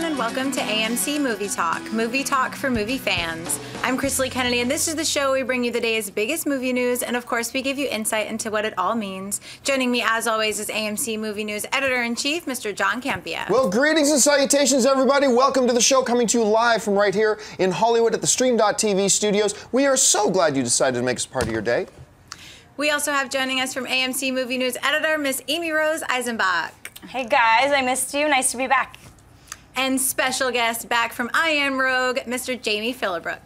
and welcome to AMC Movie Talk for movie fans. I'm Chrisley Kennedy, and this is the show where we bring you the day's biggest movie news, and of course, we give you insight into what it all means. Joining me, as always, is AMC Movie News Editor-in-Chief, Mr. John Campea. Well, greetings and salutations, everybody. Welcome to the show, coming to you live from right here in Hollywood at the Stream.TV studios. We are so glad you decided to make us part of your day. We also have joining us from AMC Movie News Editor, Miss Amy Rose Eisenbach. Hey guys, I missed you. Nice to be back. And special guest back from I Am Rogue, Mr. Jamie Phillibrook.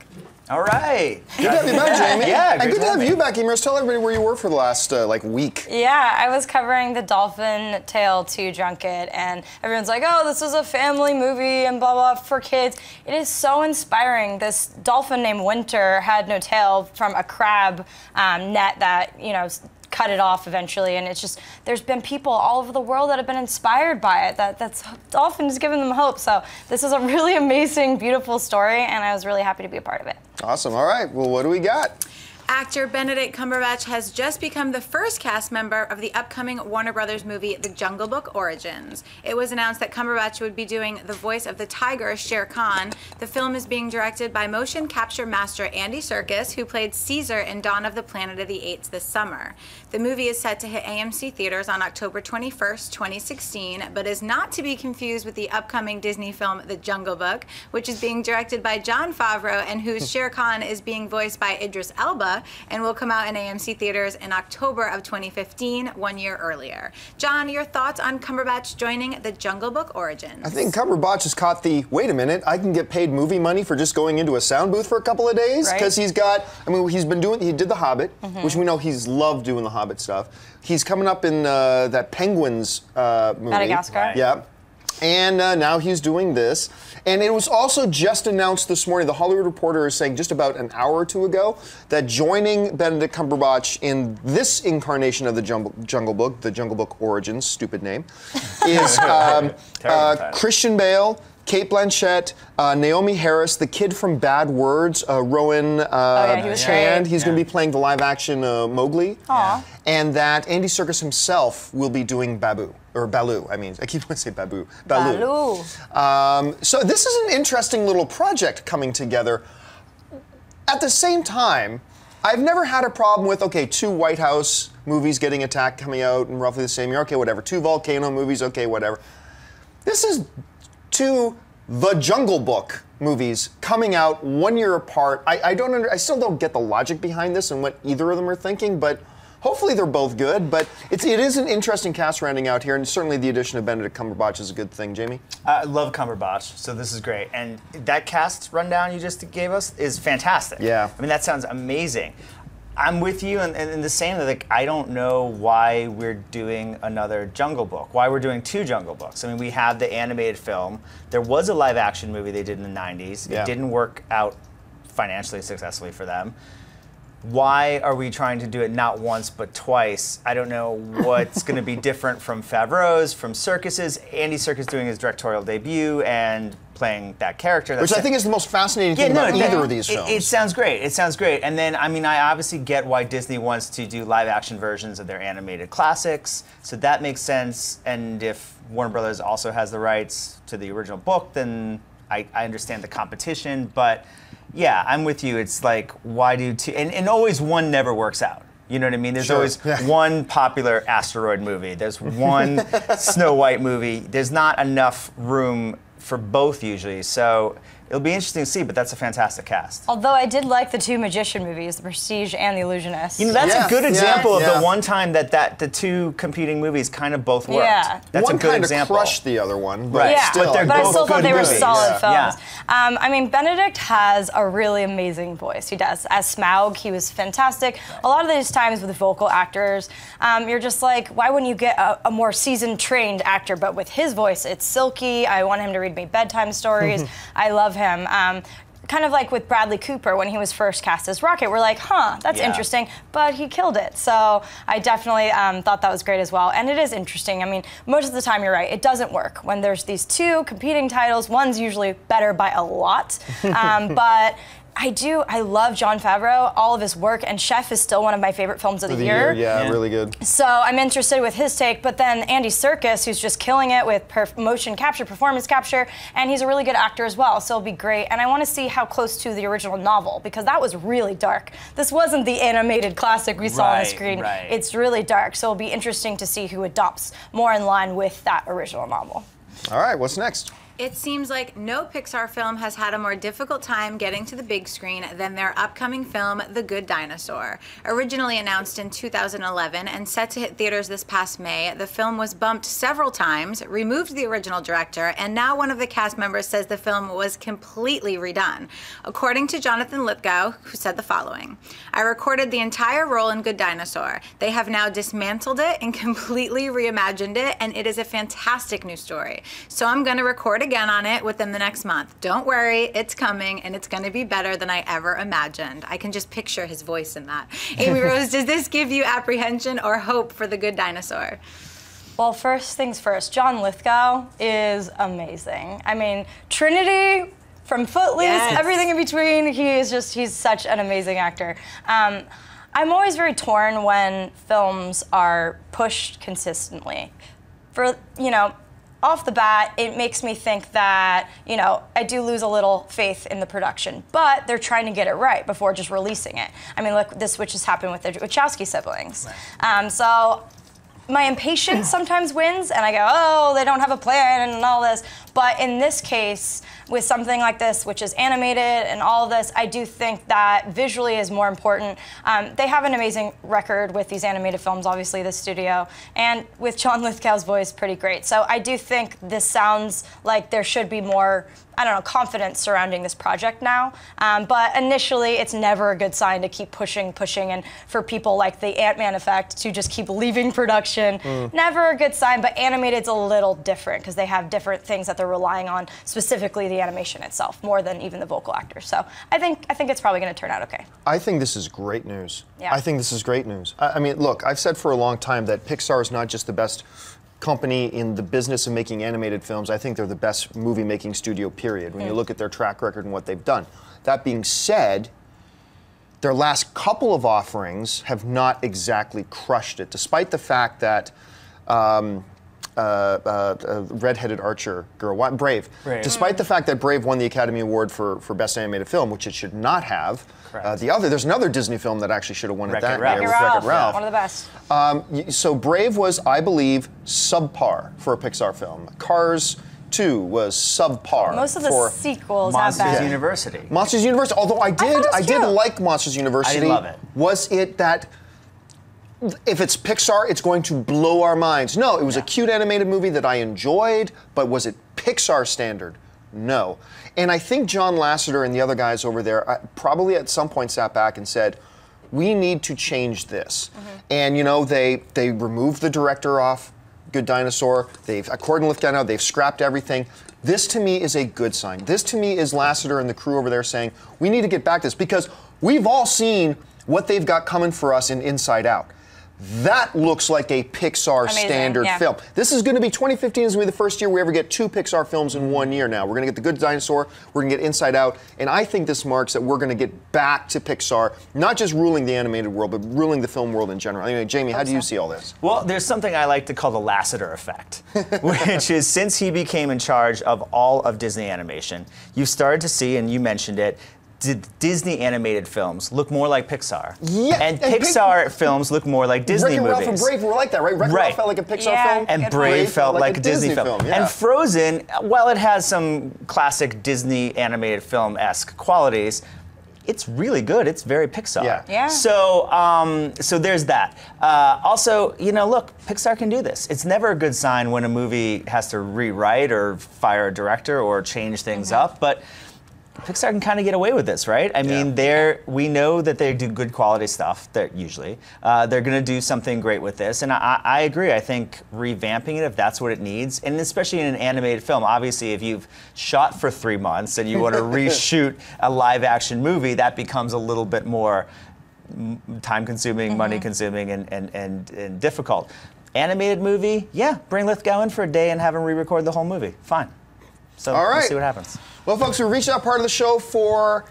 All right. Good to have you back, Jamie. Yeah, and good to have you back, Amy Rose. Tell everybody where you were for the last, week. Yeah, I was covering the Dolphin Tale 2 junket, and everyone's like, oh, this is a family movie and blah, blah, for kids. It is so inspiring. This dolphin named Winter had no tail from a crab net that, cut it off eventually, and it's just, there's been people all over the world that have been inspired by it. That's dolphin has given them hope. So this is a really amazing, beautiful story, and I was really happy to be a part of it. Awesome. All right. Well, what do we got? Actor Benedict Cumberbatch has just become the first cast member of the upcoming Warner Brothers movie, The Jungle Book Origins. It was announced that Cumberbatch would be doing the voice of the tiger, Shere Khan. The film is being directed by motion capture master Andy Serkis, who played Caesar in Dawn of the Planet of the Apes this summer. The movie is set to hit AMC theaters on October 21st, 2016, but is not to be confused with the upcoming Disney film, The Jungle Book, which is being directed by Jon Favreau and whose Shere Khan is being voiced by Idris Elba, and will come out in AMC theaters in October of 2015, 1 year earlier. John, your thoughts on Cumberbatch joining The Jungle Book Origins? I think Cumberbatch has caught the, wait a minute, I can get paid movie money for just going into a sound booth for a couple of days? Because he's got, he did The Hobbit, which we know he's loved doing the Hobbit stuff. He's coming up in that Penguins movie. Madagascar. Right. Yeah. And now he's doing this. And it was also just announced this morning, the Hollywood Reporter is saying just about an hour or two ago, that joining Benedict Cumberbatch in this incarnation of the Jungle Book, the Jungle Book Origins, stupid name, is Christian Bale, Cate Blanchett, Naomi Harris, the kid from Bad Words, Rowan Chand. He's going to be playing the live-action Mowgli. Aww. And that Andy Serkis himself will be doing Baloo. I keep wanting to say Babu. Baloo. So this is an interesting little project coming together. At the same time, I've never had a problem with, okay, 2 White House movies getting attacked coming out in roughly the same year. Okay, whatever. 2 volcano movies. Okay, whatever. This is 2 The Jungle Book movies coming out 1 year apart. I still don't get the logic behind this and what either of them are thinking, but hopefully they're both good. But it is an interesting cast rounding out here, and certainly the addition of Benedict Cumberbatch is a good thing. Jamie? I love Cumberbatch, so this is great. And that cast rundown you just gave us is fantastic. Yeah. That sounds amazing. I'm with you in the same, I don't know why we're doing another Jungle Book, why we're doing 2 Jungle Books. We have the animated film. There was a live action movie they did in the 90s. Yeah. It didn't work out financially successfully for them. Why are we trying to do it not once but twice? I don't know what's going to be different from Favreau's, from Serkis's. Andy Serkis doing his directorial debut and playing that character. Which I think is the most fascinating thing about either of these films. It sounds great. It sounds great. And then, I obviously get why Disney wants to do live-action versions of their animated classics, so that makes sense. And if Warner Brothers also has the rights to the original book, then I understand the competition. But yeah, I'm with you. It's like, why do 2? And always one never works out. You know what I mean? There's always one popular asteroid movie. There's one Snow White movie. There's not enough room for both usually. So it'll be interesting to see, but that's a fantastic cast. Although I did like the 2 magician movies, The Prestige and The Illusionist. That's a good example of the one time that the 2 competing movies kind of both worked. Yeah. That's one a good example. One kind of crushed the other one, but right. still. But I still thought they were movies. solid films. Yeah. Benedict has a really amazing voice. He does. As Smaug, he was fantastic. A lot of these times with vocal actors, you're just like, why wouldn't you get a more seasoned, trained actor? But with his voice, it's silky. I want him to read me bedtime stories. I love him. Kind of like with Bradley Cooper when he was first cast as Rocket. We're like, that's interesting, but he killed it. So I definitely thought that was great as well. And it is interesting. Most of the time you're right, it doesn't work. When there's these 2 competing titles, one's usually better by a lot, but I do. I love Jon Favreau, all of his work, and Chef is still one of my favorite films of the year. Yeah, really good. So I'm interested with his take, but then Andy Serkis, who's just killing it with motion capture, performance capture, and he's a really good actor as well, so it'll be great. And I want to see how close to the original novel, because that was really dark. This wasn't the animated classic we saw on the screen. Right. It's really dark, so it'll be interesting to see who adopts more in line with that original novel. All right, what's next? It seems like no Pixar film has had a more difficult time getting to the big screen than their upcoming film, The Good Dinosaur. Originally announced in 2011 and set to hit theaters this past May, the film was bumped several times, removed the original director, and now one of the cast members says the film was completely redone. According to Jonathan Lithgow, who said the following: "I recorded the entire role in Good Dinosaur. They have now dismantled it and completely reimagined it, and it is a fantastic new story. So I'm going to record again on it within the next month. Don't worry, it's coming, and it's going to be better than I ever imagined." I can just picture his voice in that. Amy Rose, does this give you apprehension or hope for The Good Dinosaur? Well, first things first, John Lithgow is amazing. I mean, Trinity, from Footloose, everything in between, he's such an amazing actor. I'm always very torn when films are pushed consistently. For, off the bat, it makes me think that, I do lose a little faith in the production, but they're trying to get it right before just releasing it. I mean, look, this which has happened with the Wachowski siblings. Right. So my impatience sometimes wins, and I go, oh, they don't have a plan and all this. But in this case, with something like this, which is animated and all of this, I do think that visually is more important. They have an amazing record with these animated films, obviously, the studio, and with John Lithgow's voice, pretty great. So I do think this sounds like there should be more, confidence surrounding this project now. But initially, it's never a good sign to keep pushing, and for people like the Ant-Man effect to just keep leaving production. Never a good sign, but animated's a little different because they have different things that they're relying on, specifically the animation itself, more than even the vocal actors. So I think it's probably going to turn out okay. I think this is great news. Yeah. I think this is great news. I mean, look, I've said for a long time that Pixar is not just the best company in the business of making animated films. I think they're the best movie-making studio, period, when you look at their track record and what they've done. That being said, their last couple of offerings have not exactly crushed it, despite the fact that redheaded archer girl, Brave. Despite the fact that Brave won the Academy Award for Best Animated Film, which it should not have. There's another Disney film that actually should have won it that year. Wreck-It Ralph. One of the best. So Brave was, I believe, subpar for a Pixar film. Cars 2 was subpar. Most of the sequels have Monsters that. University. Monsters University, although I did like Monsters University. I love it. Was it that if it's Pixar, it's going to blow our minds? No, it was a cute animated movie that I enjoyed, but was it Pixar standard? No. And I think John Lasseter and the other guys over there probably at some point sat back and said, we need to change this. And they removed the director off Good Dinosaur. According to Lithgow, they've scrapped everything. This to me is a good sign. This to me is Lasseter and the crew over there saying, we need to get back to this, because we've all seen what they've got coming for us in Inside Out. That looks like a Pixar standard film. This is going to be 2015 is going to be the first year we ever get 2 Pixar films in 1 year now. We're going to get The Good Dinosaur, we're going to get Inside Out, and I think this marks that we're going to get back to Pixar, not just ruling the animated world, but ruling the film world in general. Anyway, Jamie, how do you see all this? Well, there's something I like to call the Lasseter effect, which is since he became in charge of all of Disney animation, you've started to see, and you mentioned it, Disney animated films look more like Pixar. Yeah, and Pixar films look more like Disney movies. Wreck-It Ralph and Brave were like that, right? Wreck-It Ralph felt like a Pixar film. And Brave felt like a Disney film. And Frozen, while it has some classic Disney animated film-esque qualities, it's really good. It's very Pixar. Yeah. So there's that. Also, look, Pixar can do this. It's never a good sign when a movie has to rewrite or fire a director or change things up, but Pixar can kind of get away with this, right? I mean, we know that they do good quality stuff. Usually, they're going to do something great with this, and I agree. I think revamping it, if that's what it needs, and especially in an animated film, obviously, if you've shot for 3 months and you want to reshoot a live-action movie, that becomes a little bit more time-consuming, money-consuming, and difficult. Animated movie, bring Lithgow in for a day and have him re-record the whole movie. Fine. So all right. We'll see what happens. Well, folks, we've reached that part of the show for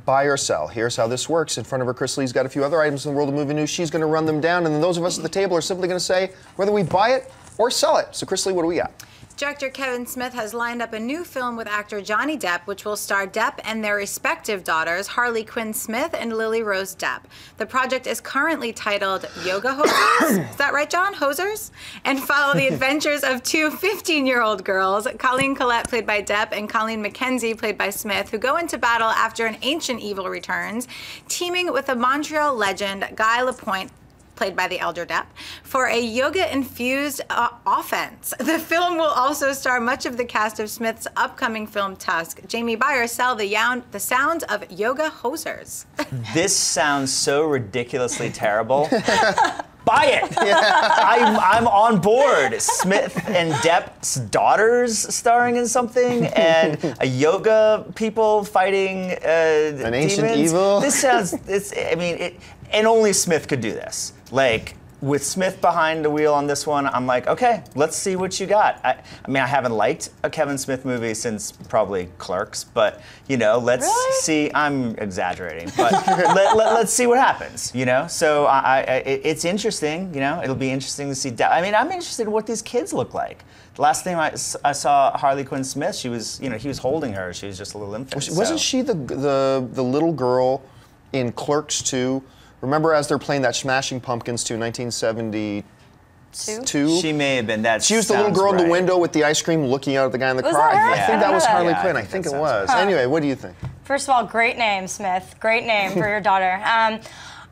buy or sell. Here's how this works. In front of her, Chris Lee's got a few other items in the world of movie news. She's going to run them down, and then those of us at the table are simply going to say whether we buy it or sell it. So, Chris Lee, what do we got? Director Kevin Smith has lined up a new film with actor Johnny Depp, which will star Depp and their respective daughters, Harley Quinn Smith and Lily Rose Depp. The project is currently titled Yoga Hosers. Is that right, John? Hosers? And follow the adventures of two 15-year-old girls, Colleen Collette, played by Depp, and Colleen McKenzie, played by Smith, who go into battle after an ancient evil returns, teaming with the Montreal legend Guy Lapointe, played by the elder Depp, for a yoga-infused offense. The film will also star much of the cast of Smith's upcoming film Tusk. Jamie, buy or sell the sounds of yoga hosers. This sounds so ridiculously terrible. Buy it! I'm on board. Smith and Depp's daughters starring in something, and a yoga people fighting an ancient demons. evil. This sounds. And only Smith could do this. Like, with Smith behind the wheel on this one, I'm like, okay, let's see what you got. I haven't liked a Kevin Smith movie since probably Clerks, but, let's see. I'm exaggerating, but let's see what happens, So it's interesting, It'll be interesting to see. I'm interested in what these kids look like. The last time I saw Harley Quinn Smith, she was, he was holding her. She was just a little infant. Wasn't she the little girl in Clerks 2? Remember as they're playing that Smashing Pumpkins 2, 1972? She may have been. That she was the little girl in the window with the ice cream looking out at the guy in the car. That her? I think that was Harley Quinn. I I think it that was. right. Anyway, what do you think? First of all, great name, Smith. Great name for your daughter.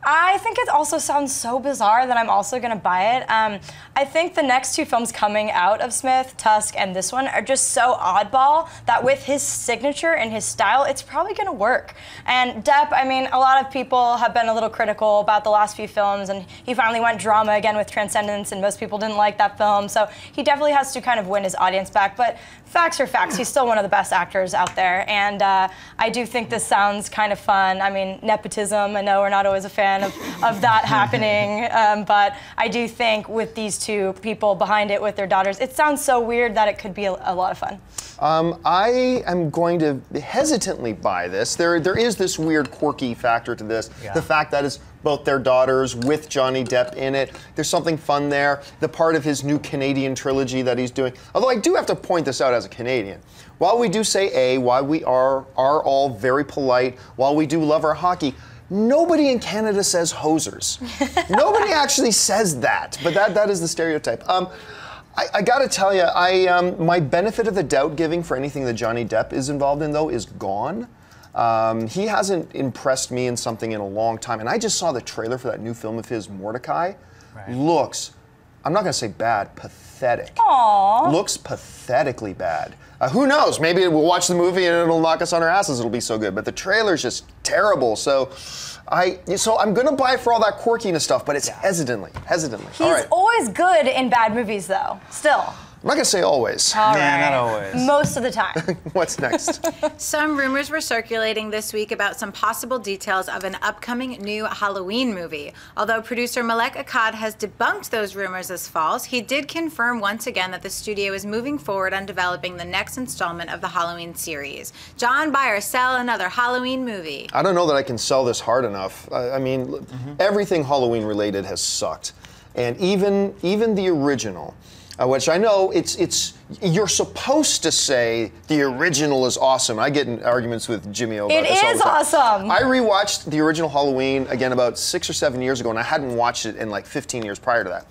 I think it also sounds so bizarre that I'm also going to buy it. I think the next two films coming out of Smith, Tusk, and this one are just so oddball that with his signature and his style, it's probably going to work. And Depp, a lot of people have been a little critical about the last few films, and he finally went drama again with Transcendence, and most people didn't like that film. So he definitely has to kind of win his audience back. But facts are facts. He's still one of the best actors out there. And I do think this sounds kind of fun. Nepotism, I know we're not always a fan of that happening, but I do think with these two people behind it with their daughters, it sounds so weird that it could be a lot of fun. I am going to hesitantly buy this. There is this weird quirky factor to this. Yeah. The fact that it's both their daughters with Johnny Depp in it. There's something fun there. The part of his new Canadian trilogy that he's doing. Although I do have to point this out as a Canadian. While we do say while we are all very polite, while we do love our hockey, nobody in Canada says hosers. Nobody actually says that, but that is the stereotype. I gotta tell you, my benefit of the doubt giving for anything that Johnny Depp is involved in, though, is gone. He hasn't impressed me in something in a long time, and I just saw the trailer for that new film of his, Mordecai. Right. Looks, I'm not gonna say bad, pathetic. Aww. Looks pathetically bad. Who knows? Maybe we'll watch the movie and it'll knock us on our asses. It'll be so good. But the trailer's just terrible. So I'm gonna buy it for all that quirkiness stuff, but it's hesitantly. He's always good in bad movies, though. Still. I'm not gonna say always. All Yeah, right. not always. Most of the time. What's next? Some rumors were circulating this week about some possible details of an upcoming new Halloween movie. Although producer Malek Akkad has debunked those rumors as false, he did confirm once again that the studio is moving forward on developing the next installment of the Halloween series. John, buy or sell another Halloween movie? I don't know that I can sell this hard enough. Everything Halloween related has sucked, and even the original. Which I know you're supposed to say the original is awesome. I get in arguments with Jimmy O about this all the time. It is awesome. I rewatched the original Halloween again about 6 or 7 years ago, and I hadn't watched it in like 15 years prior to that.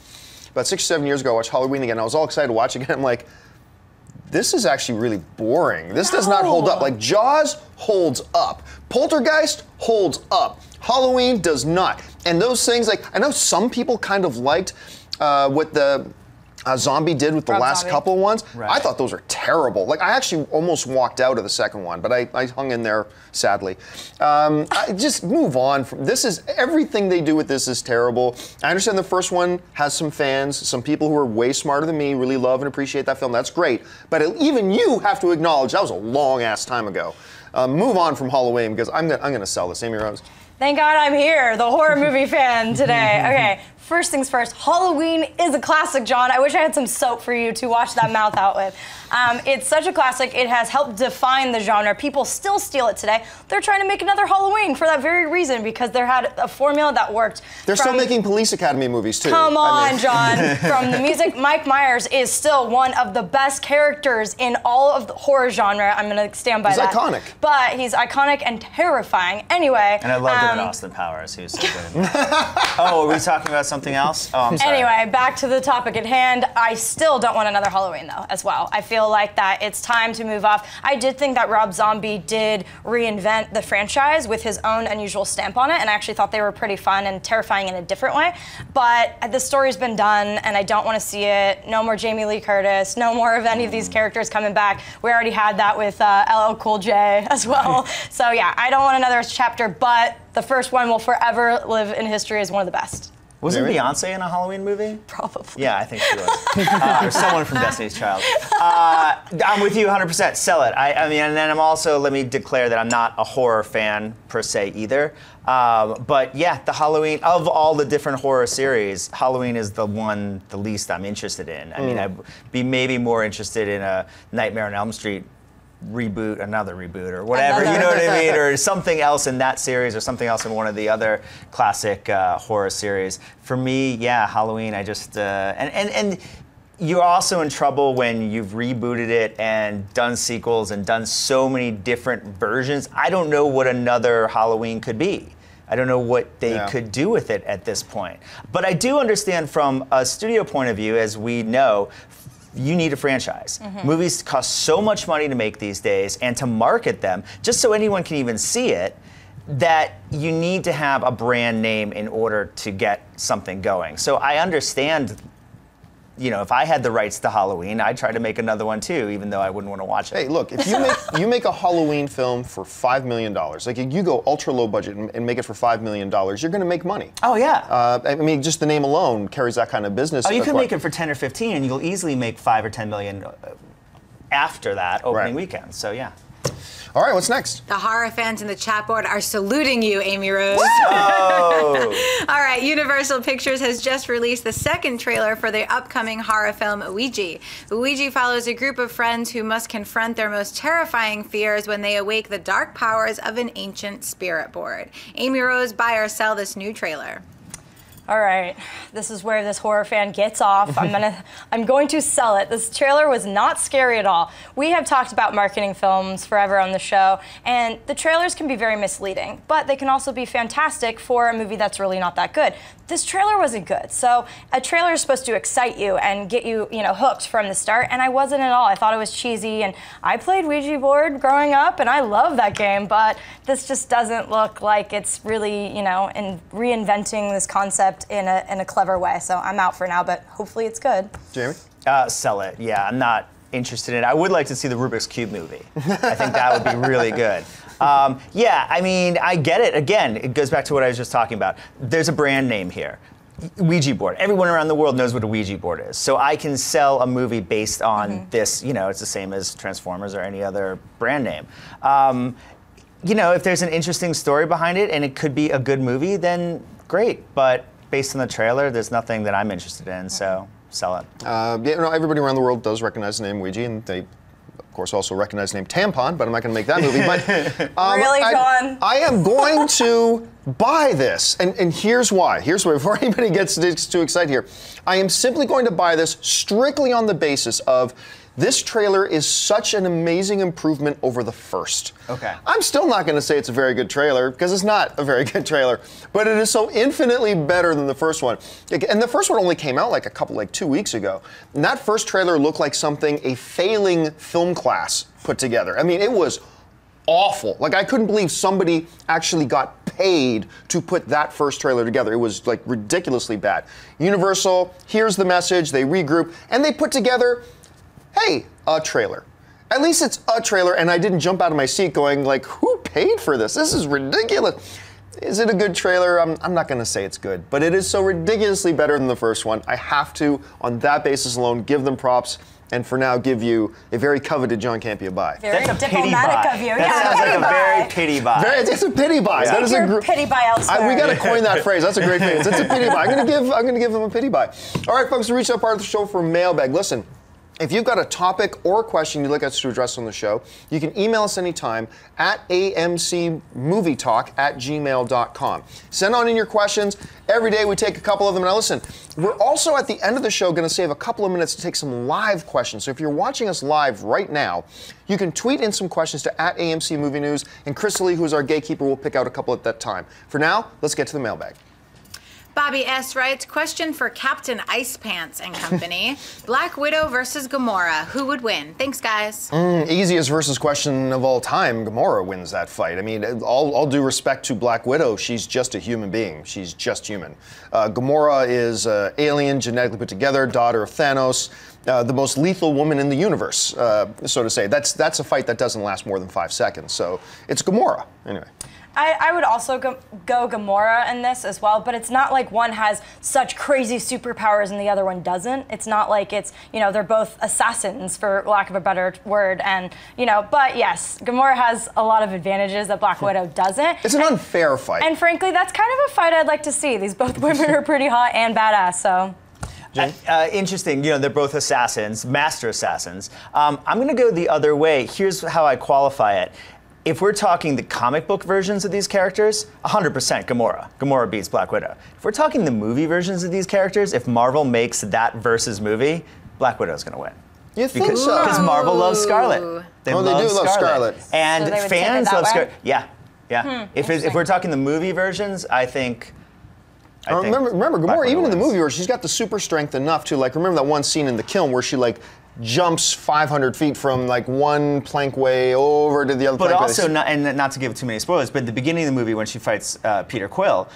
About 6 or 7 years ago, I watched Halloween again. I was all excited to watch it again. I'm like, this is actually really boring. This does not hold up. Like Jaws holds up. Poltergeist holds up. Halloween does not. And those things, like I know some people kind of liked what the Zombie did with the last couple ones. Right. I thought those are terrible. Like I actually almost walked out of the second one, but I hung in there sadly. I just move on from this. Is everything they do with this is terrible. I understand the first one has some fans, some people who are way smarter than me really love and appreciate that film. That's great. But even you have to acknowledge that was a long ass time ago. Move on from Halloween because I'm gonna sell this. Amy Rose. Thank God I'm here, the horror movie fan today. Okay, First things first, Halloween is a classic, John. I wish I had some soap for you to wash that mouth out with. It's such a classic. It has helped define the genre. People still steal it today. They're trying to make another Halloween for that very reason, because they had a formula that worked. They're still making Police Academy movies, too. Come on, John. From the music, Mike Myers is still one of the best characters in all of the horror genre. I'm going to stand by that. He's iconic. But he's iconic and terrifying. Anyway. And I loved him in Austin Powers. He was so good. Oh, are we talking about something else? Oh, I'm sorry. Anyway, back to the topic at hand. I still don't want another Halloween, though, as well. I feel like that it's time to move off. I did think that Rob Zombie did reinvent the franchise with his own unusual stamp on it, and I actually thought they were pretty fun and terrifying in a different way. But the story's been done, and I don't want to see it. No more Jamie Lee Curtis. No more of any of these characters coming back. We already had that with LL Cool J as well. So yeah, I don't want another chapter, but the first one will forever live in history as one of the best. Wasn't Beyonce in a Halloween movie? Probably. Yeah, I think she was. Or someone from Destiny's Child. I'm with you 100%. Sell it. I mean, and then I'm also, let me declare that I'm not a horror fan per se either. But yeah, the Halloween, of all the different horror series, Halloween is the one the least I'm interested in. I mean, I'd be maybe more interested in a Nightmare on Elm Street reboot, another reboot, or whatever, you know what I mean, or something else in that series, or something else in one of the other classic horror series. For me, yeah, Halloween, I just, and you're also in trouble when you've rebooted it and done sequels and done so many different versions. I don't know what another Halloween could be. I don't know what they could do with it at this point. But I do understand from a studio point of view, as we know, you need a franchise. Movies cost so much money to make these days and to market them, just so anyone can even see it, that you need to have a brand name in order to get something going. So I understand, you know, if I had the rights to Halloween, I'd try to make another one too, even though I wouldn't want to watch it. Hey, look, if you make a Halloween film for $5 million, like you go ultra low budget and make it for $5 million, you're going to make money. Oh yeah. I mean, just the name alone carries that kind of business. Oh, you could make it for 10 or 15, and you'll easily make 5 or 10 million after that opening weekend. So yeah. All right, what's next? The horror fans in the chat board are saluting you, Amy Rose. Oh. All right, Universal Pictures has just released the second trailer for the upcoming horror film Ouija. Ouija follows a group of friends who must confront their most terrifying fears when they awake the dark powers of an ancient spirit board. Amy Rose, buy or sell this new trailer? All right, this is where this horror fan gets off. I'm going to sell it. This trailer was not scary at all. We have talked about marketing films forever on the show, and the trailers can be very misleading, but they can also be fantastic for a movie that's really not that good. This trailer wasn't good. So a trailer is supposed to excite you and get you, hooked from the start, and I wasn't at all. I thought it was cheesy, and I played Ouija board growing up, and I love that game, but this just doesn't look like it's really, in reinventing this concept in a clever way. So I'm out for now, but hopefully it's good. Jamie? Sell it. Yeah, I'm not interested in it. I would like to see the Rubik's Cube movie. I think that would be really good. Yeah, I mean, I get it. Again, it goes back to what I was just talking about. There's a brand name here. Ouija board. Everyone around the world knows what a Ouija board is. So I can sell a movie based on this, it's the same as Transformers or any other brand name. If there's an interesting story behind it and it could be a good movie, then great. But based on the trailer, there's nothing that I'm interested in, so sell it. Everybody around the world does recognize the name Ouija, and they, of course, also recognize the name Tampon, but I'm not going to make that movie. But really, John? I am going to buy this, and here's why. Here's why, before anybody gets too excited here. I am simply going to buy this strictly on the basis of this trailer is such an amazing improvement over the first. Okay. I'm still not going to say it's a very good trailer, because it's not a very good trailer, but it is so infinitely better than the first one. And the first one only came out like 2 weeks ago. And that first trailer looked like something a failing film class put together. I mean, it was awful. Like, I couldn't believe somebody actually got paid to put that first trailer together. It was like ridiculously bad. Universal, here's the message, they regroup, and they put together, hey, a trailer. At least it's a trailer, and I didn't jump out of my seat going like, who paid for this? This is ridiculous. Is it a good trailer? I'm not going to say it's good, but it is so ridiculously better than the first one. I have to, on that basis alone, give them props. and for now give you a very coveted John Campea bye. Very That's a pity diplomatic buy. of you. That sounds like a very pity buy. It's a pity buy. Yeah. That is a pity buy elsewhere. we got to coin that phrase. That's a great phrase. It's a pity buy. I'm going to give them a pity buy. All right, folks, we reached that part of the show for Mailbag. Listen, if you've got a topic or a question you'd like us to address on the show, you can email us anytime at amcmovietalk@gmail.com. Send on in your questions. Every day we take a couple of them. Now listen, we're also at the end of the show going to save a couple of minutes to take some live questions. So if you're watching us live right now, you can tweet in some questions to @AMC Movie News, and Chris Lee, who's our gatekeeper, will pick out a couple at that time. For now, let's get to the mailbag. Bobby S. writes, question for Captain Ice Pants and Company. Black Widow versus Gamora. Who would win? Thanks, guys. Easiest versus question of all time. Gamora wins that fight. I mean, all due respect to Black Widow, she's just a human being. She's just human. Gamora is alien, genetically put together, daughter of Thanos, the most lethal woman in the universe, so to say. That's a fight that doesn't last more than 5 seconds. So it's Gamora. Anyway. I would also go Gamora in this as well, but it's not like one has such crazy superpowers and the other one doesn't. It's not like it's, they're both assassins, for lack of a better word, and, but yes, Gamora has a lot of advantages that Black Widow doesn't. It's an unfair fight. And frankly, that's kind of a fight I'd like to see. These both women are pretty hot and badass, so. Interesting, they're both assassins, master assassins. I'm gonna go the other way. Here's how I qualify it. If we're talking the comic book versions of these characters, 100% Gamora. Gamora beats Black Widow. If we're talking the movie versions of these characters, if Marvel makes that versus movie, Black Widow's gonna win. You think so? Because Marvel loves Scarlet. They do love Scarlet. So And they would take it fans that love way? Scarlet. Yeah. If we're talking the movie versions, I think Remember, Gamora, even in the wins. movie where she's got the super strength enough to, remember that one scene in The Kiln where she, jumps 500 feet from, one plank way over to the other plank way. But also, not to give too many spoilers, but at the beginning of the movie when she fights Peter Quill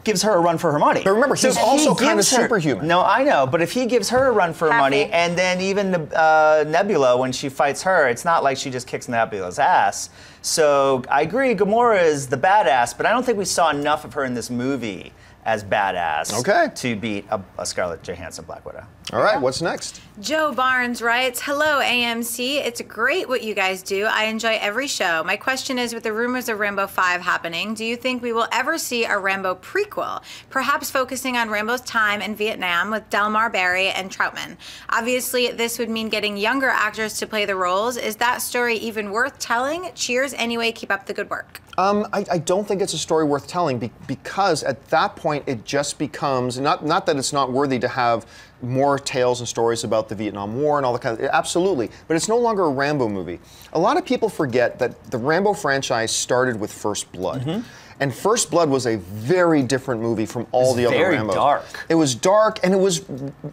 gives her a run for her money. But remember, he's also kind of superhuman. No, I know, but if he gives her a run for her money, and then even Nebula, when she fights her, it's not like she just kicks Nebula's ass. So I agree, Gamora is the badass, but I don't think we saw enough of her in this movie as badass to beat a Scarlett Johansson Black Widow. All right, what's next? Joe Barnes writes, hello, AMC. It's great what you guys do. I enjoy every show. My question is, with the rumors of Rambo 5 happening, do you think we will ever see a Rambo prequel, perhaps focusing on Rambo's time in Vietnam with Delmar Barry and Troutman? Obviously, this would mean getting younger actors to play the roles. Is that story even worth telling? Cheers anyway, keep up the good work. I don't think it's a story worth telling because at that point it just becomes, not that it's not worthy to have more tales and stories about the Vietnam War and all that kind of, absolutely, but it's no longer a Rambo movie. A lot of people forget that the Rambo franchise started with First Blood. And First Blood was a very different movie from all the other Rambos. Very dark. It was dark, and it was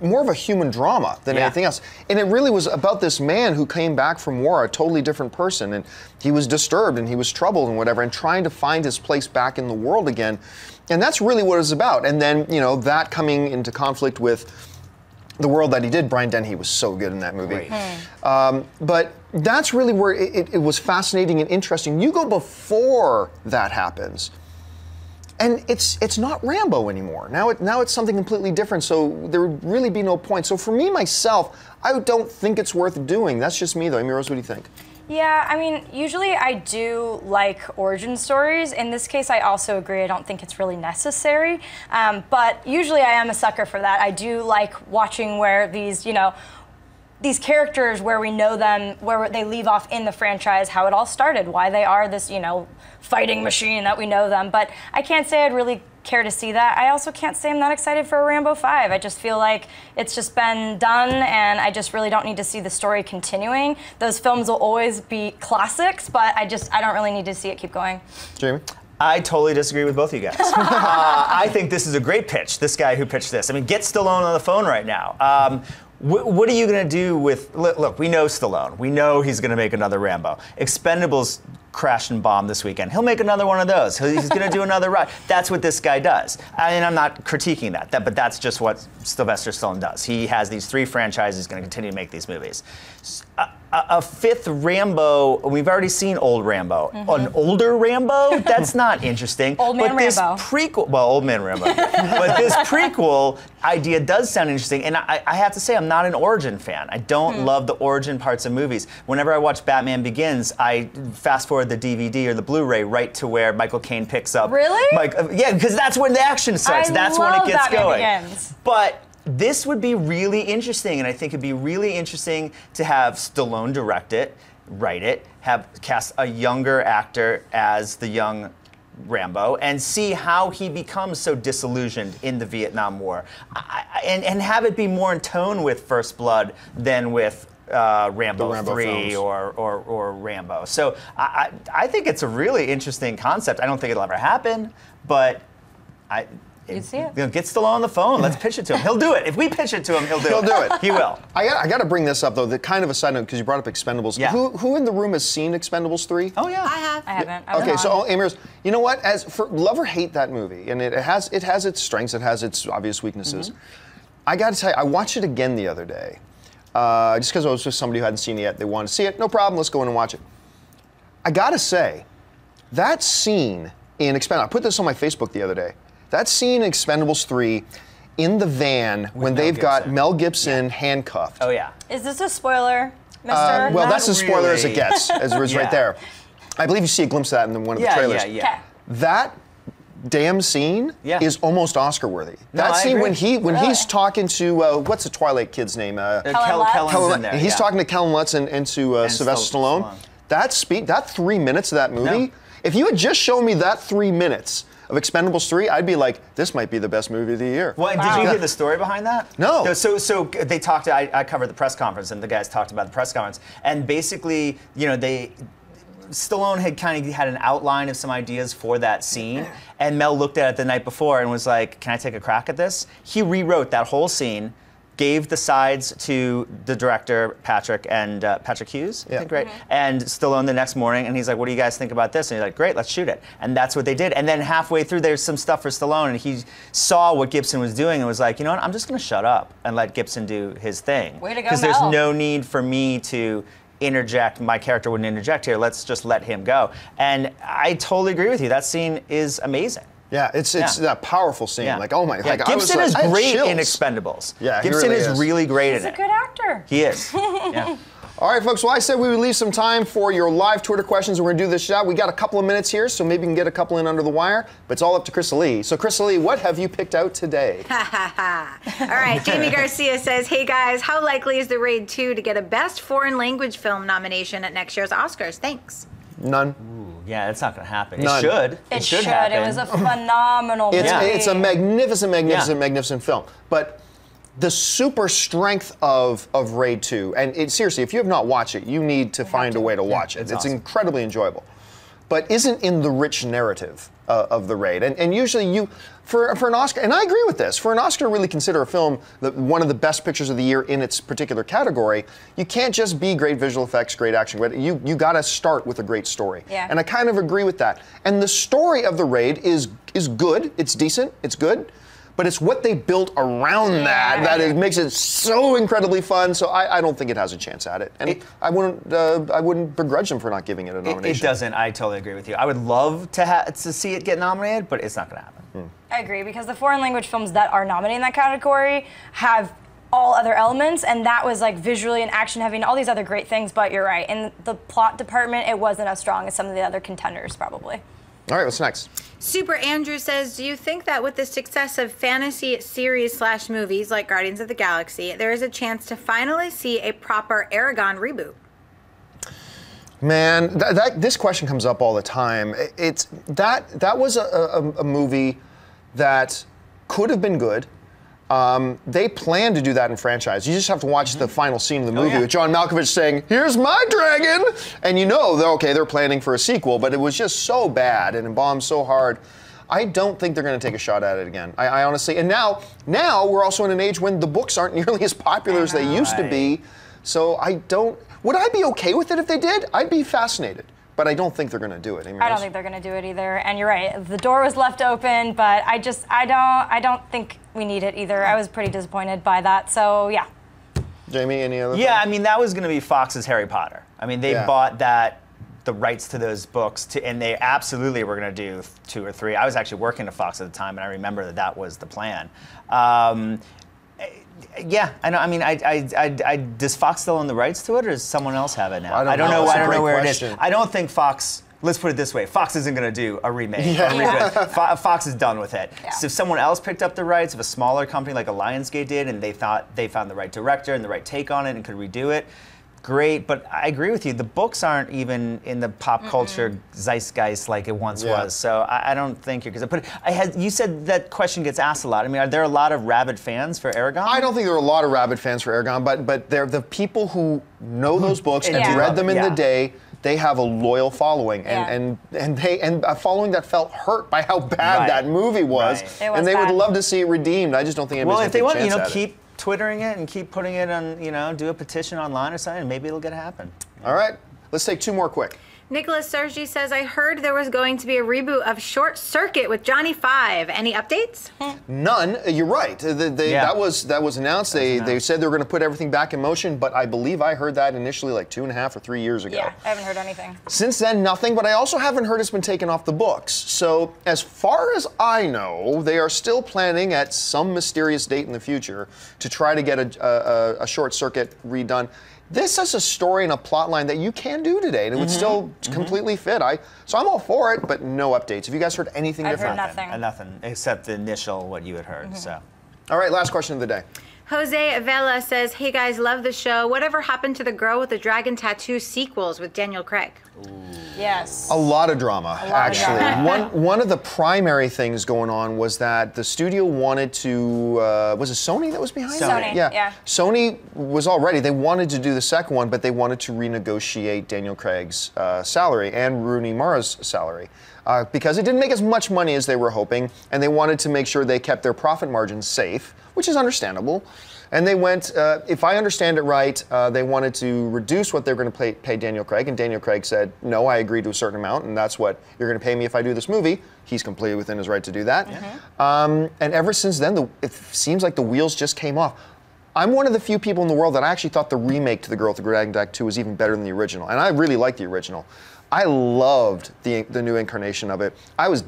more of a human drama than anything else. And it really was about this man who came back from war, a totally different person, and he was disturbed and he was troubled and whatever, and trying to find his place back in the world again. And that's really what it was about. And then, that coming into conflict with the world that he did. Brian Dennehy was so good in that movie. But that's really where it was fascinating and interesting. You go before that happens, and it's not Rambo anymore. Now it's something completely different, so there would really be no point. So for me, myself, I don't think it's worth doing. That's just me, though. Amy Rose, what do you think? Yeah, I mean, usually I do like origin stories. In this case, I also agree. I don't think it's really necessary. But usually I am a sucker for that. I do like watching where these, these characters, where we know them, where they leave off in the franchise, how it all started, why they are this, fighting machine that we know them. But I can't say I'd really care to see that. I also can't say I'm not excited for a Rambo 5. I just feel like it's just been done, and I just really don't need to see the story continuing. Those films will always be classics, but I don't really need to see it keep going. Jamie? I totally disagree with both of you guys. I think this is a great pitch, this guy who pitched this. I mean, get Stallone on the phone right now. What are you going to do with... Look, we know Stallone. We know he's going to make another Rambo. Expendables crashed and bombed this weekend. He'll make another one of those. He's going to do another ride. That's what this guy does. And I'm not critiquing that, but that's just what Sylvester Stallone does. He has these 3 franchises. He's going to continue to make these movies. a fifth Rambo, we've already seen old Rambo. An older Rambo? That's not interesting. Old man but this Rambo. prequel, well, old man Rambo. But this prequel idea does sound interesting. And I have to say, I'm not an origin fan. I don't love the origin parts of movies. Whenever I watch Batman Begins, I fast forward the DVD or the Blu-ray right to where Michael Caine picks up. Really? Yeah, because that's when the action starts. That's when it gets Batman going. Begins. But this would be really interesting, and I think it'd be really interesting to have Stallone direct it, write it, cast a younger actor as the young Rambo, and see how he becomes so disillusioned in the Vietnam War, and have it be more in tone with First Blood than with Rambo 3 or Rambo. So I think it's a really interesting concept. I don't think it'll ever happen, but You'd see it. Get Stallone on the phone. Let's pitch it to him. He'll do it. If we pitch it to him, he'll do it. He'll do it. He will. I got to bring this up, though, the kind of a side note, because you brought up Expendables. Yeah. Who in the room has seen Expendables 3? Oh, yeah. I haven't. Okay, so Amers, you know what? As for love or hate that movie, and it has its strengths, it has its obvious weaknesses. I got to tell you, I watched it again the other day, just because I was with somebody who hadn't seen it yet. They wanted to see it. No problem. Let's go in and watch it. I got to say, that scene in Expendables, I put this on my Facebook the other day. That scene in Expendables 3 in the van when they've got Mel Gibson handcuffed. Oh, yeah. Is this a spoiler, mister? Well, that's as spoiler as it really. gets, as it was right there. I believe you see a glimpse of that in one of the trailers. Yeah. That damn scene is almost Oscar-worthy. That scene when he's talking to what's the Twilight kid's name? Kellen's in there. And he's talking to Kellen Lutz and to Sylvester Stallone. That 3 minutes of that movie. If you had just shown me that 3 minutes of Expendables 3, I'd be like, this might be the best movie of the year. Well, did you hear the story behind that? No. So they talked. I covered the press conference, and the guys talked about the press conference, and basically, Stallone had kind of had an outline of some ideas for that scene, and Mel looked at it the night before and was like, "Can I take a crack at this?" He rewrote that whole scene, gave the sides to the director, Patrick Hughes, I think, right? And Stallone the next morning, and he's like, what do you guys think about this? And he's like, great, let's shoot it. And that's what they did. And then halfway through, there's some stuff for Stallone, and he saw what Gibson was doing and was like, you know what, I'm just gonna shut up and let Gibson do his thing. Way to go, because there's Mel. no need for me to interject, my character wouldn't interject here, let's just let him go. And I totally agree with you, that scene is amazing. Yeah, it's that powerful scene. Yeah. Like, oh my! Yeah, Like, Gibson I is had great chills. in Expendables. Yeah, he Gibson really is really great in it. He's a good actor. He is. Yeah. All right, folks. Well, I said we would leave some time for your live Twitter questions. We're going to do this shot. We got a couple of minutes here, so maybe we can get a couple in under the wire. But it's all up to Crystal Lee. So, Crystal Lee, what have you picked out today? All right, Jamie Garcia says, hey guys, how likely is The Raid 2 to get a Best Foreign Language Film nomination at next year's Oscars? Thanks. None. Yeah, it's not going to happen. None. It should. It should. happen. It was a phenomenal movie. It's a magnificent film. But the super strength of Raid 2, and seriously, if you have not watched it, you need to find a way to watch it. It's awesome. incredibly enjoyable. But isn't in the rich narrative of the Raid. And usually for an Oscar, and I agree with this, for an Oscar to really consider a film one of the best pictures of the year in its particular category, you can't just be great visual effects, great action. You got to start with a great story. Yeah. And I kind of agree with that. And the story of the Raid is good, it's decent, it's good. But it's what they built around that it makes it so incredibly fun. So I don't think it has a chance at it, and I wouldn't begrudge them for not giving it a nomination. It doesn't. I totally agree with you. I would love to see it get nominated, but it's not going to happen. I agree, because the foreign language films that are nominated in that category have all other elements, and that was like visually and action heavy and all these other great things. But you're right, in the plot department, it wasn't as strong as some of the other contenders, probably. All right, what's next? Super Andrew says, do you think that with the success of fantasy series / movies like Guardians of the Galaxy, there is a chance to finally see a proper Aragon reboot? Man, this question comes up all the time. That was a movie that could have been good. They plan to do that in franchise. You just have to watch the final scene of the movie with John Malkovich saying, "Here's my dragon," and you know they're planning for a sequel. But it was just so bad and it bombed so hard. I don't think they're going to take a shot at it again. I honestly, and now we're also in an age when the books aren't nearly as popular as they used to be. So I don't. Would I be okay with it if they did? I'd be fascinated. But I don't think they're going to do it. I don't think they're going to do it either. And you're right, the door was left open, but I don't think we need it either. I was pretty disappointed by that. So yeah. Jamie, any other Yeah, thoughts? I mean, that was going to be Fox's Harry Potter. I mean, they bought the rights to those books, and they absolutely were going to do 2 or 3. I was actually working at Fox at the time, and I remember that was the plan. Yeah, I know. I mean, does Fox still own the rights to it, or does someone else have it now? I don't know. That's I don't a know great where question. it is. I don't think Fox. Let's put it this way: Fox isn't going to do a remake. Yeah. Fox is done with it. Yeah. So if someone else picked up the rights, if a smaller company like a Lionsgate did, and they thought they found the right director and the right take on it and could redo it, great. But I agree with you. The books aren't even in the pop culture zeitgeist like it once was. So I don't think you're going to. You said that question gets asked a lot. I mean, are there a lot of rabid fans for Aragon? I don't think there are a lot of rabid fans for Aragon, but they're the people who know those books and read them in the day. They have a loyal following, and a following that felt hurt by how bad that movie was, and they would love to see it redeemed. I just don't think anybody's Well, if they want, chance keep twittering it and keep putting it on, do a petition online or something, and maybe it'll get to happen. All right, let's take 2 more quick. Nicholas Sergi says, I heard there was going to be a reboot of Short Circuit with Johnny Five. Any updates? None. You're right. That was announced. They said they were going to put everything back in motion, but I believe I heard that initially like 2.5 or 3 years ago. Yeah, I haven't heard anything. Since then, nothing, but I also haven't heard it's been taken off the books. So as far as I know, they are still planning at some mysterious date in the future to try to get a Short Circuit redone. This is a story and a plot line that you can do today, and it would still completely fit. So I'm all for it, but no updates. Have you guys heard anything different? I've heard nothing. Nothing, except the initial, what you had heard, so. All right, last question of the day. Jose Vela says, hey guys, love the show. Whatever happened to the Girl with the Dragon Tattoo sequels with Daniel Craig? Yes. A lot of drama, actually. One of the primary things going on was that the studio wanted to, was it Sony that was behind it? Sony, yeah. Sony was all ready. They wanted to do the second one, but they wanted to renegotiate Daniel Craig's salary and Rooney Mara's salary. Because it didn't make as much money as they were hoping, and they wanted to make sure they kept their profit margins safe, which is understandable. And they went, if I understand it right, they wanted to reduce what they were going to pay Daniel Craig, and Daniel Craig said, no, I agree to a certain amount, and that's what you're going to pay me if I do this movie. He's completely within his right to do that. And ever since then, it seems like the wheels just came off. I'm one of the few people in the world that I actually thought the remake to The Girl with the Dragon Tattoo was even better than the original, and I really liked the original. I loved the new incarnation of it. I was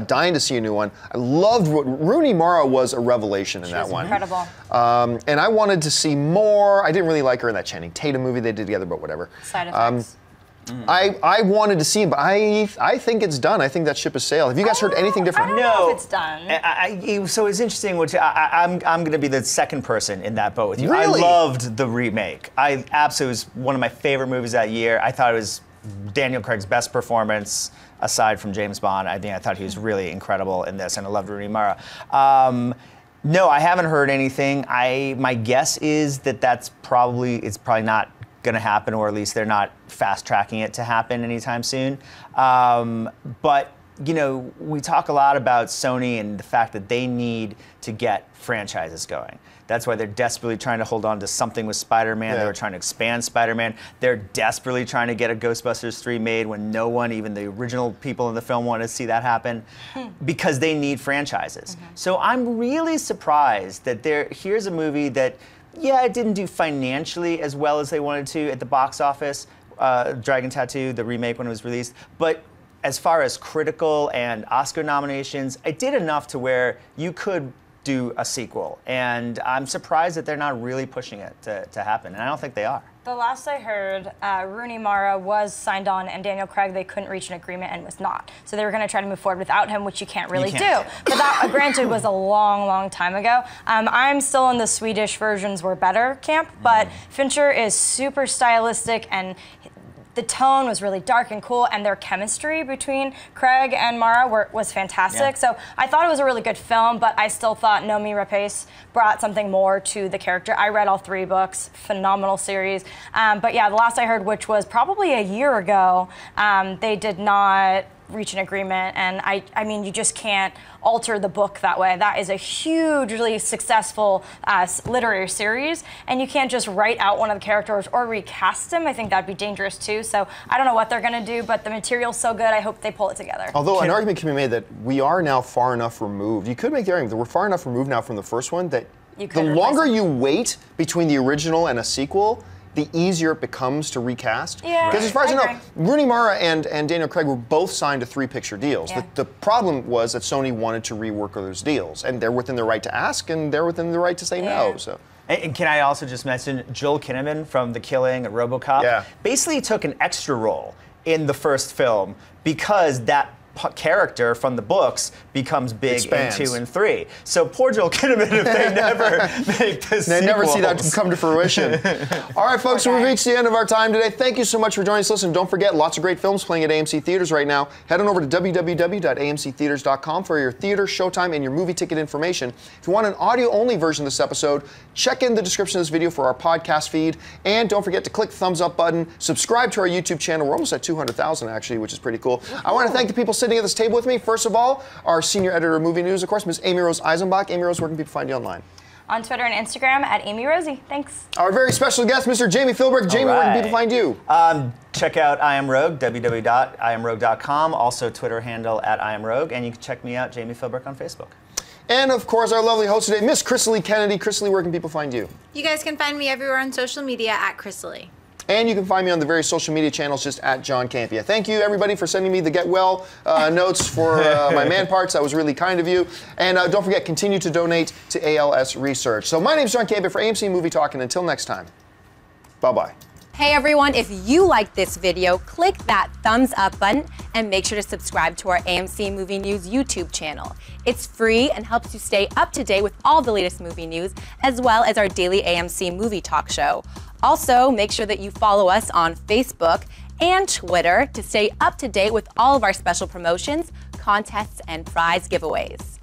dying to see a new one. I loved Rooney Mara was a revelation in that one. Incredible. And I wanted to see more. I didn't really like her in that Channing Tatum movie they did together, but whatever. Side effects. I wanted to see it, but I think it's done. I think that ship has sailed. Have you guys heard anything different? I don't know if it's done. So it's interesting. I'm going to be the second person in that boat with you. Really? I loved the remake. I absolutely, it was one of my favorite movies that year. I thought it was Daniel Craig's best performance aside from James Bond. I thought he was really incredible in this, and I loved Rooney Mara. No, I haven't heard anything. My guess is that it's probably not going to happen, or at least they're not fast tracking it to happen anytime soon. But we talk a lot about Sony and the fact that they need to get franchises going. That's why they're desperately trying to hold on to something with Spider-Man. They were trying to expand Spider-Man. They're desperately trying to get a Ghostbusters 3 made when no one, even the original people in the film, wanted to see that happen, because they need franchises. So I'm really surprised that here's a movie that, it didn't do financially as well as they wanted to at the box office, Dragon Tattoo, the remake when it was released, but as far as critical and Oscar nominations, it did enough to where you could do a sequel, and I'm surprised that they're not really pushing it to happen, and I don't think they are. The last I heard, Rooney Mara was signed on, and Daniel Craig, they couldn't reach an agreement and was not. So they were going to try to move forward without him, which you can't really do. But that, granted, was a long, long time ago. I'm still in the Swedish versions were better camp, but Fincher is super stylistic, and the tone was really dark and cool, and their chemistry between Craig and Mara was fantastic. So I thought it was a really good film, but I still thought Noomi Rapace brought something more to the character. I read all 3 books, phenomenal series. But yeah, the last I heard, which was probably a year ago, they did not reach an agreement, and I mean, you just can't alter the book that way. That is a hugely successful literary series, and you can't just write out one of the characters or recast him. I think that'd be dangerous too. So I don't know what they're gonna do, but the material's so good, I hope they pull it together. Although an argument can be made that we are now far enough removed. You could make the argument that we're far enough removed now from the first one that the longer you wait between the original and a sequel, the easier it becomes to recast. Yeah, because as far as I know, agree. Rooney Mara and Daniel Craig were both signed to 3-picture deals. Yeah. The problem was that Sony wanted to rework those deals, and they're within their right to ask, and they're within the right to say no. So. And can I also just mention Joel Kinnaman from The Killing, RoboCop, basically took an extra role in the first film because that character from the books becomes big in 2 and 3. So poor Joel Kinnaman if they never make the They never see that come to fruition. All right, folks, so we've reached the end of our time today. Thank you so much for joining us. Listen, don't forget, lots of great films playing at AMC Theaters right now. Head on over to www.amctheaters.com for your theater, showtime, and your movie ticket information. If you want an audio-only version of this episode, check in the description of this video for our podcast feed. And don't forget to click the thumbs up button, subscribe to our YouTube channel. We're almost at 200,000, actually, which is pretty cool. I want to thank the people sitting at this table with me. First of all, our senior editor of movie news, of course, Ms. Amy Rose Eisenbach. Amy Rose, where can people find you online? On Twitter and Instagram at Amy Rosie. Thanks. Our very special guest, Mr. Jamie Philbrick. Jamie, where can people find you? Check out I Am Rogue, www.iamrogue.com. Also Twitter handle at I Am Rogue, and you can check me out, Jamie Philbrick, on Facebook. And of course, our lovely host today, Miss Chrisley Kennedy. Chrisley, where can people find you? You guys can find me everywhere on social media at Chrisley. And you can find me on the various social media channels just at John Campia. Thank you, everybody, for sending me the Get Well notes for my man parts. That was really kind of you. And don't forget, continue to donate to ALS Research. So my name's John Campia for AMC Movie Talk, and until next time, bye-bye. Hey everyone, if you liked this video, click that thumbs up button and make sure to subscribe to our AMC Movie News YouTube channel. It's free and helps you stay up to date with all the latest movie news, as well as our daily AMC Movie Talk show. Also, make sure that you follow us on Facebook and Twitter to stay up to date with all of our special promotions, contests, and prize giveaways.